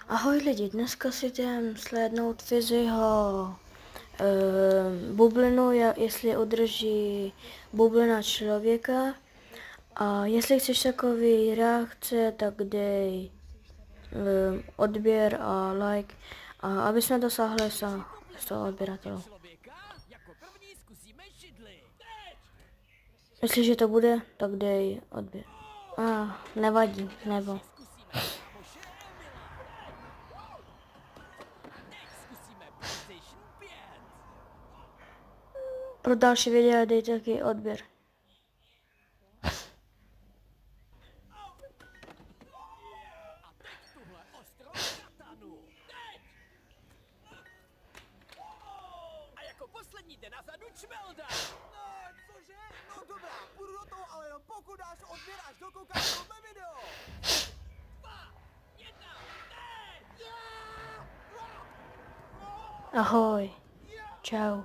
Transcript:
Ahoj lidi, dneska si jdem slédnout Fizzyho bublinu, jestli udrží bublina člověka. A jestli chceš takový reakce, tak dej odběr a like, a aby jsme dosáhli 100 odběratelů. Jestliže to bude, tak dej odběr. Nevadí, nebo. Pro další videa dej taky odběr. Poslední jde nazadu čmelda! No, cože? No dobrá, půjdu do toho, ale jenom pokud dáš odběr, až dokoukáš tohle video! 2, 1, teď! Ahoj. Čau.